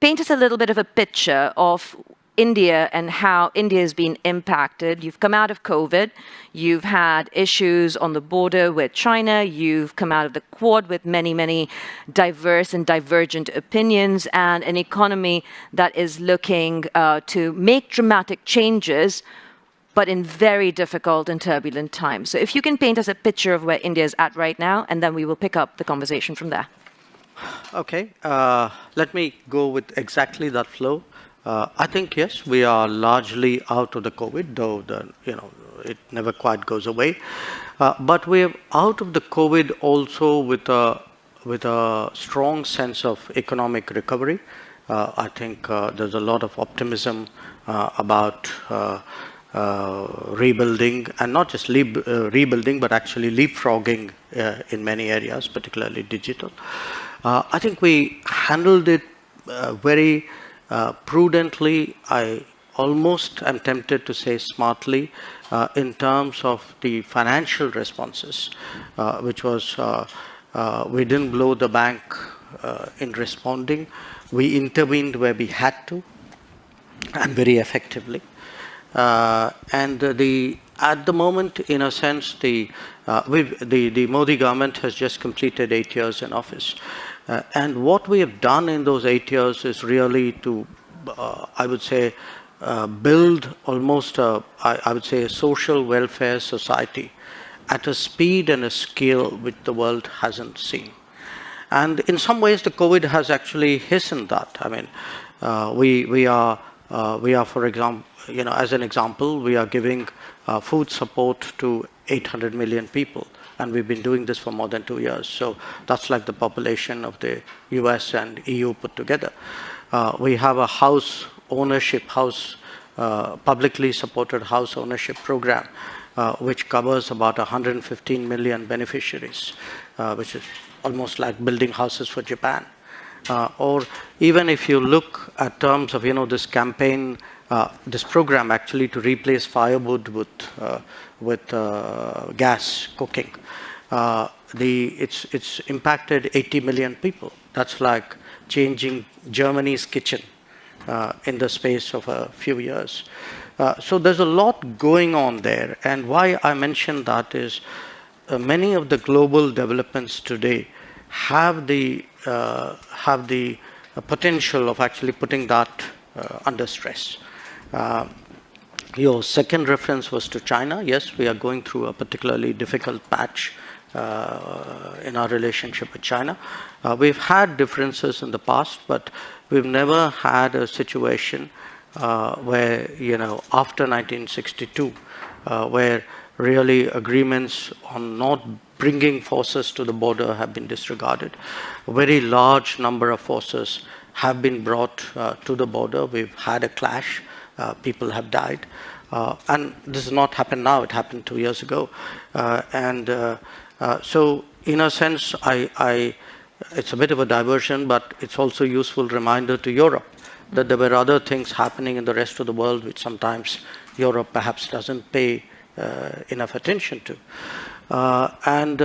paint us a little bit of a picture of India and how India has been impacted. You've come out of COVID, you've had issues on the border with China, you've come out of the Quad with many, many diverse and divergent opinions, and an economy that is looking to make dramatic changes, but in very difficult and turbulent times. So if you can paint us a picture of where India is at right now, and then we will pick up the conversation from there. Okay, let me go with exactly that flow. I think, yes, we are largely out of the COVID, though it never quite goes away. But we're out of the COVID also with a strong sense of economic recovery. I think there's a lot of optimism about rebuilding, and not just rebuilding, but actually leapfrogging in many areas, particularly digital. I think we handled it very prudently. I almost am tempted to say smartly in terms of the financial responses, which was we didn't blow the bank in responding. We intervened where we had to, and very effectively. And at the moment, in a sense, the Modi government has just completed 8 years in office. And what we have done in those 8 years is really to, I would say, build almost I would say, a social welfare society at a speed and a scale which the world hasn't seen. And in some ways, the COVID has actually hastened that. I mean, we are, for example, as an example, we are giving food support to 800 million people. And we've been doing this for more than 2 years. So that's like the population of the US and EU put together. We have a house ownership, publicly supported house ownership program, which covers about 115 million beneficiaries, which is almost like building houses for Japan. Or even if you look at terms of, this campaign, this program actually to replace firewood with gas cooking, it's impacted 80 million people. That's like changing Germany's kitchen in the space of a few years. So there's a lot going on there. And why I mention that is many of the global developments today have the potential of actually putting that under stress. Your second reference was to China. Yes, we are going through a particularly difficult patch in our relationship with China. We've had differences in the past, but we've never had a situation where, after 1962, where really agreements on not bringing forces to the border have been disregarded. A very large number of forces have been brought to the border. We've had a clash. People have died. And this has not happened now. It happened 2 years ago. So in a sense, it's a bit of a diversion, but it's also a useful reminder to Europe that there were other things happening in the rest of the world which sometimes Europe perhaps doesn't pay enough attention to. And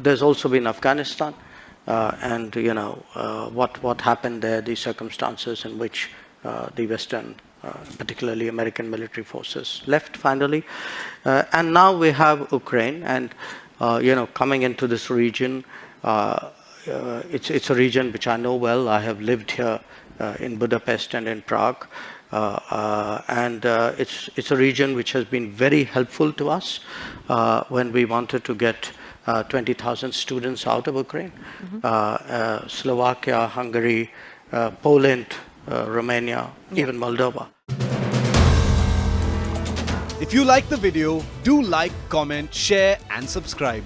there's also been Afghanistan, and what happened there, the circumstances in which the Western, particularly American military forces left finally. And now we have Ukraine, and coming into this region, it's a region which I know well. I have lived here in Budapest and in Prague. And it's a region which has been very helpful to us when we wanted to get 20,000 students out of Ukraine. Mm-hmm. Slovakia, Hungary, Poland, Romania, even Moldova. If you like the video, do like, comment, share and subscribe.